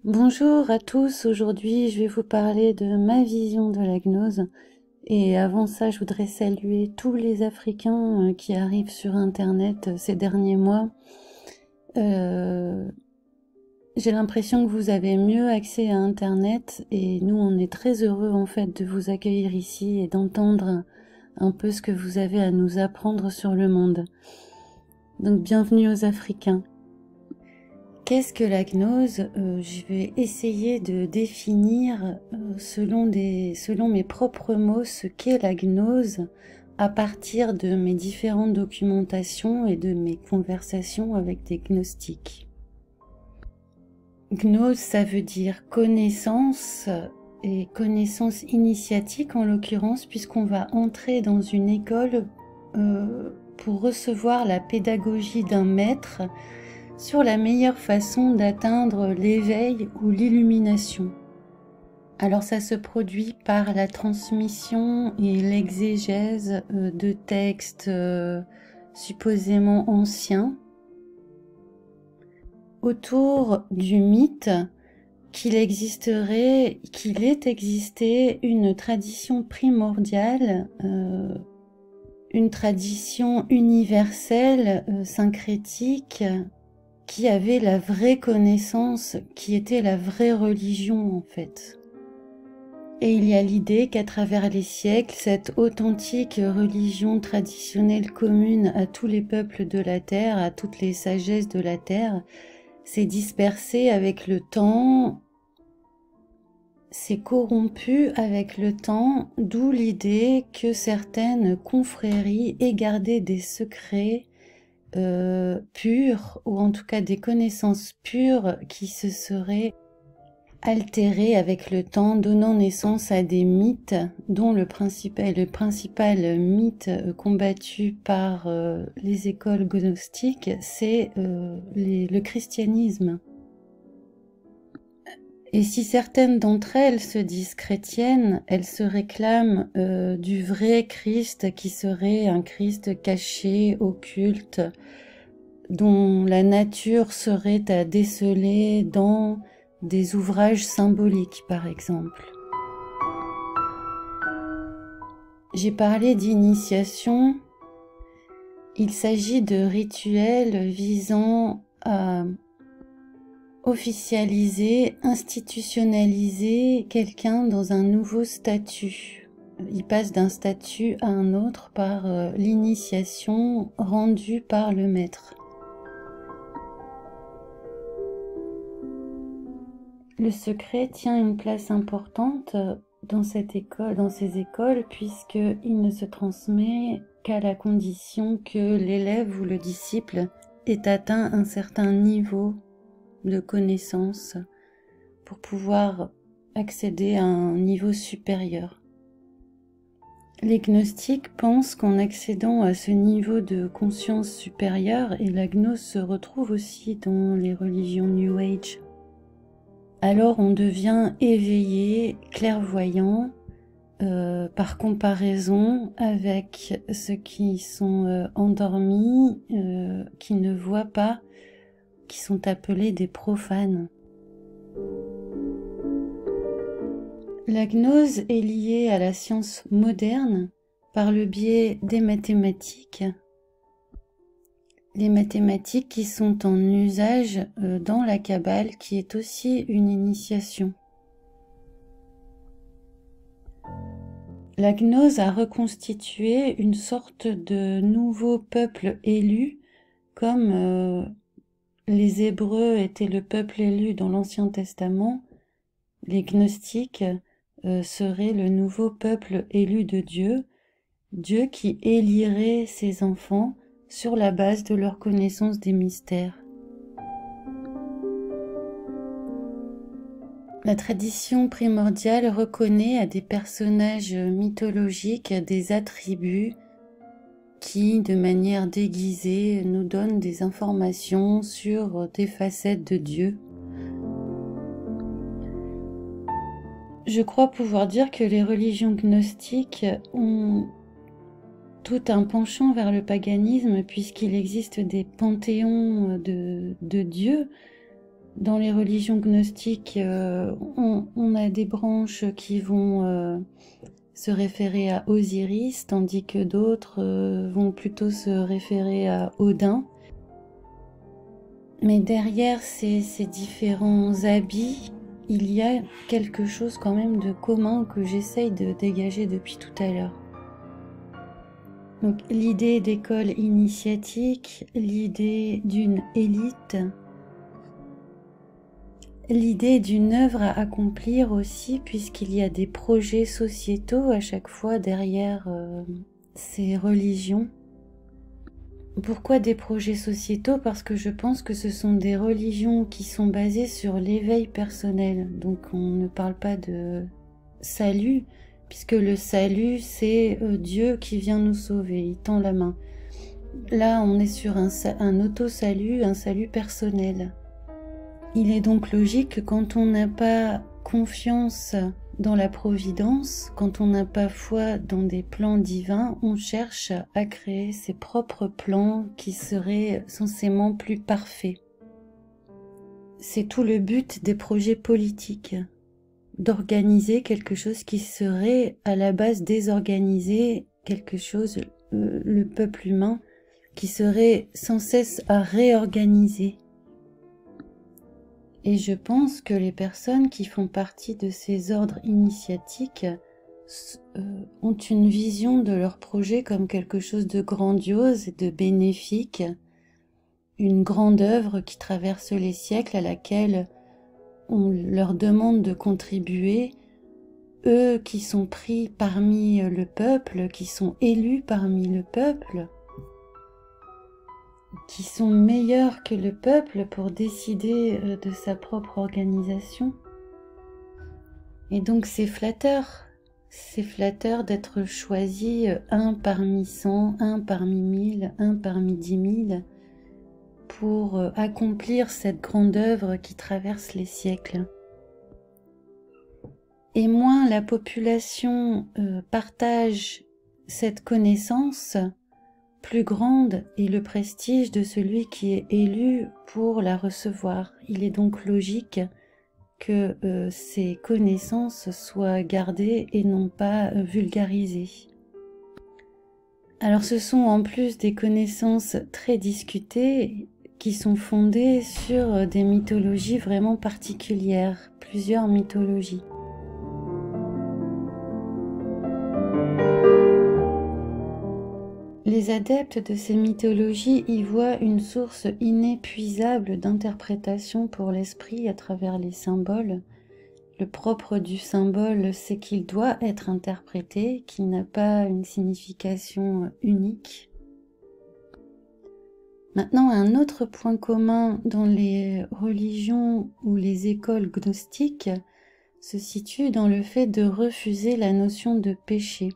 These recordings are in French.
Bonjour à tous, aujourd'hui je vais vous parler de ma vision de la gnose. Et avant ça, je voudrais saluer tous les Africains qui arrivent sur Internet ces derniers mois. J'ai l'impression que vous avez mieux accès à Internet et nous on est très heureux en fait de vous accueillir ici et d'entendre un peu ce que vous avez à nous apprendre sur le monde. Donc bienvenue aux Africains. Qu'est-ce que la gnose? Je vais essayer de définir selon mes propres mots ce qu'est la gnose à partir de mes différentes documentations et de mes conversations avec des gnostiques. Gnose, ça veut dire connaissance et connaissance initiatique en l'occurrence, puisqu'on va entrer dans une école pour recevoir la pédagogie d'un maître sur la meilleure façon d'atteindre l'éveil ou l'illumination. Alors ça se produit par la transmission et l'exégèse de textes supposément anciens autour du mythe qu'il ait existé une tradition primordiale, une tradition universelle, syncrétique, qui avait la vraie connaissance, qui était la vraie religion en fait. Et il y a l'idée qu'à travers les siècles, cette authentique religion traditionnelle commune à tous les peuples de la Terre, à toutes les sagesses de la Terre, s'est dispersée avec le temps, s'est corrompue avec le temps, d'où l'idée que certaines confréries aient gardé des secrets pures, ou en tout cas des connaissances pures qui se seraient altérées avec le temps, donnant naissance à des mythes, dont le principal mythe combattu par les écoles gnostiques, c'est le christianisme. Et si certaines d'entre elles se disent chrétiennes, elles se réclament du vrai Christ qui serait un Christ caché, occulte, dont la nature serait à déceler dans des ouvrages symboliques, par exemple. J'ai parlé d'initiation. Il s'agit de rituels visant à officialiser, institutionnaliser quelqu'un dans un nouveau statut. Il passe d'un statut à un autre par l'initiation rendue par le maître. Le secret tient une place importante dans cette école, dans ces écoles, puisqu'il ne se transmet qu'à la condition que l'élève ou le disciple ait atteint un certain niveau de connaissance pour pouvoir accéder à un niveau supérieur. Les gnostiques pensent qu'en accédant à ce niveau de conscience supérieure, et la gnose se retrouve aussi dans les religions New Age, alors on devient éveillé, clairvoyant, par comparaison avec ceux qui sont endormis, qui ne voient pas, qui sont appelés des profanes. La gnose est liée à la science moderne par le biais des mathématiques. Les mathématiques qui sont en usage dans la Kabbale, qui est aussi une initiation. La gnose a reconstitué une sorte de nouveau peuple élu, comme les Hébreux étaient le peuple élu dans l'Ancien Testament. Les gnostiques seraient le nouveau peuple élu de Dieu, Dieu qui élirait ses enfants sur la base de leur connaissance des mystères. La tradition primordiale reconnaît à des personnages mythologiques des attributs qui, de manière déguisée, nous donnent des informations sur des facettes de Dieu. Je crois pouvoir dire que les religions gnostiques ont tout un penchant vers le paganisme, puisqu'il existe des panthéons de dieux Dans les religions gnostiques, on a des branches qui vont se référer à Osiris, tandis que d'autres vont plutôt se référer à Odin. Mais derrière ces différents habits, il y a quelque chose quand même de commun que j'essaye de dégager depuis tout à l'heure. Donc l'idée d'école initiatique, l'idée d'une élite, l'idée d'une œuvre à accomplir aussi, puisqu'il y a des projets sociétaux à chaque fois derrière ces religions. Pourquoi des projets sociétaux? Parce que je pense que ce sont des religions qui sont basées sur l'éveil personnel. Donc on ne parle pas de salut, puisque le salut c'est Dieu qui vient nous sauver, il tend la main. Là on est sur un auto-salut, un salut personnel. Il est donc logique que quand on n'a pas confiance dans la providence, quand on n'a pas foi dans des plans divins, on cherche à créer ses propres plans qui seraient censément plus parfaits. C'est tout le but des projets politiques, d'organiser quelque chose qui serait à la base désorganisé, quelque chose, le peuple humain, qui serait sans cesse à réorganiser. Et je pense que les personnes qui font partie de ces ordres initiatiques ont une vision de leur projet comme quelque chose de grandiose et de bénéfique, une grande œuvre qui traverse les siècles à laquelle on leur demande de contribuer, eux qui sont pris parmi le peuple, qui sont élus parmi le peuple, qui sont meilleurs que le peuple pour décider de sa propre organisation. Et donc c'est flatteur d'être choisi un parmi 100, un parmi 1000, un parmi 10 000 pour accomplir cette grande œuvre qui traverse les siècles. Et moins la population partage cette connaissance, plus grande est le prestige de celui qui est élu pour la recevoir. Il est donc logique que ces connaissances soient gardées et non pas vulgarisées. Alors ce sont en plus des connaissances très discutées qui sont fondées sur des mythologies vraiment particulières, plusieurs mythologies. Les adeptes de ces mythologies y voient une source inépuisable d'interprétation pour l'esprit à travers les symboles. Le propre du symbole, c'est qu'il doit être interprété, qu'il n'a pas une signification unique. Maintenant, un autre point commun dans les religions ou les écoles gnostiques se situe dans le fait de refuser la notion de péché.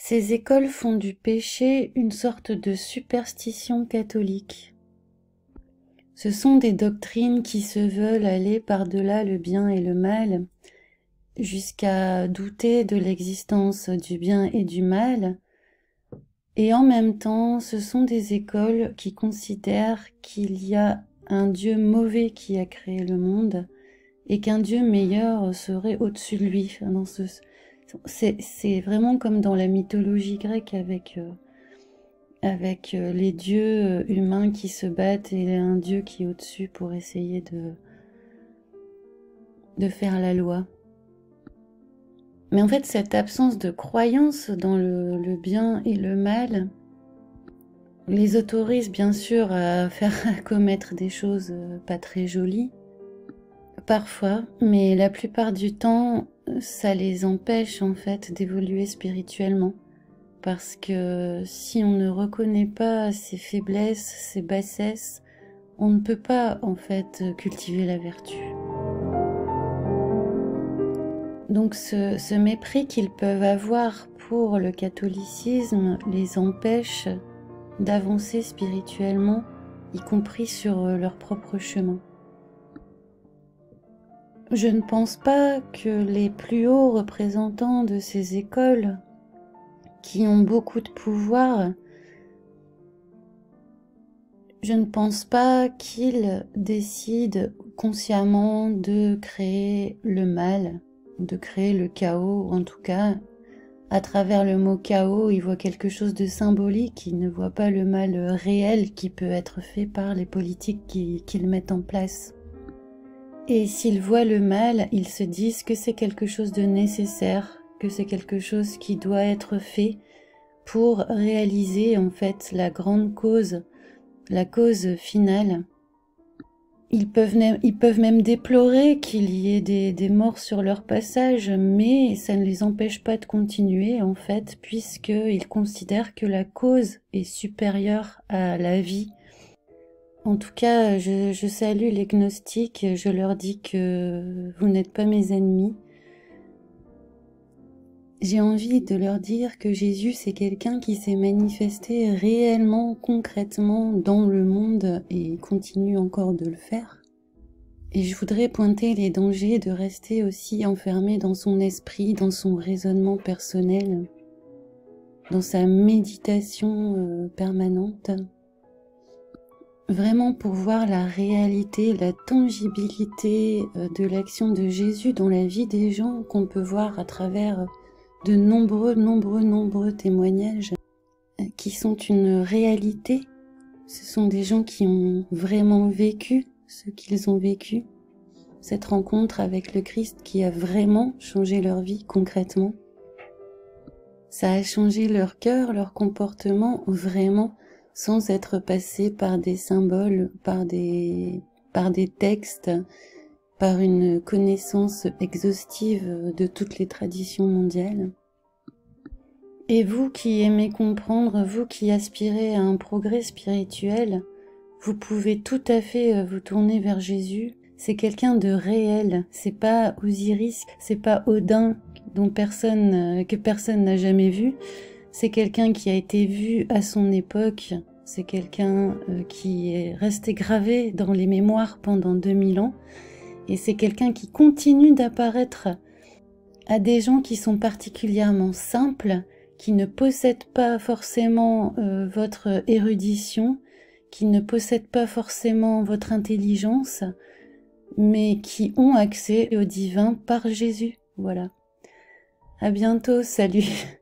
Ces écoles font du péché une sorte de superstition catholique. Ce sont des doctrines qui se veulent aller par-delà le bien et le mal, jusqu'à douter de l'existence du bien et du mal, et en même temps, ce sont des écoles qui considèrent qu'il y a un Dieu mauvais qui a créé le monde, et qu'un Dieu meilleur serait au-dessus de lui. C'est vraiment comme dans la mythologie grecque avec les dieux humains qui se battent et un dieu qui est au-dessus pour essayer de faire la loi. Mais en fait, cette absence de croyance dans le bien et le mal les autorise bien sûr à commettre des choses pas très jolies, parfois, mais la plupart du temps, ça les empêche en fait d'évoluer spirituellement. Parce que si on ne reconnaît pas ses faiblesses, ses bassesses, on ne peut pas en fait cultiver la vertu. Donc ce mépris qu'ils peuvent avoir pour le catholicisme les empêche d'avancer spirituellement, y compris sur leur propre chemin. Je ne pense pas que les plus hauts représentants de ces écoles, qui ont beaucoup de pouvoir, Je ne pense pas qu'il décide consciemment de créer le mal, de créer le chaos. En tout cas, à travers le mot chaos, il voit quelque chose de symbolique. Il ne voit pas le mal réel qui peut être fait par les politiques qu'ils mettent en place. Et s'ils voient le mal, ils se disent que c'est quelque chose de nécessaire, que c'est quelque chose qui doit être fait pour réaliser en fait la grande cause, la cause finale. Ils peuvent même déplorer qu'il y ait des morts sur leur passage, mais ça ne les empêche pas de continuer en fait, puisqu'ils considèrent que la cause est supérieure à la vie. En tout cas, je salue les gnostiques, je leur dis que vous n'êtes pas mes ennemis. J'ai envie de leur dire que Jésus, c'est quelqu'un qui s'est manifesté réellement, concrètement dans le monde et continue encore de le faire. Et je voudrais pointer les dangers de rester aussi enfermé dans son esprit, dans son raisonnement personnel, dans sa méditation permanente. Vraiment pour voir la réalité, la tangibilité de l'action de Jésus dans la vie des gens qu'on peut voir à travers de nombreux témoignages qui sont une réalité. Ce sont des gens qui ont vraiment vécu ce qu'ils ont vécu, cette rencontre avec le Christ qui a vraiment changé leur vie concrètement. Ça a changé leur cœur, leur comportement vraiment, sans être passé par des symboles, par des textes, par une connaissance exhaustive de toutes les traditions mondiales. Et vous qui aimez comprendre, vous qui aspirez à un progrès spirituel, vous pouvez tout à fait vous tourner vers Jésus. C'est quelqu'un de réel, c'est pas Osiris, c'est pas Odin que personne n'a jamais vu. C'est quelqu'un qui a été vu à son époque, c'est quelqu'un qui est resté gravé dans les mémoires pendant 2000 ans, et c'est quelqu'un qui continue d'apparaître à des gens qui sont particulièrement simples, qui ne possèdent pas forcément votre érudition, qui ne possèdent pas forcément votre intelligence, mais qui ont accès au divin par Jésus. Voilà. À bientôt, salut.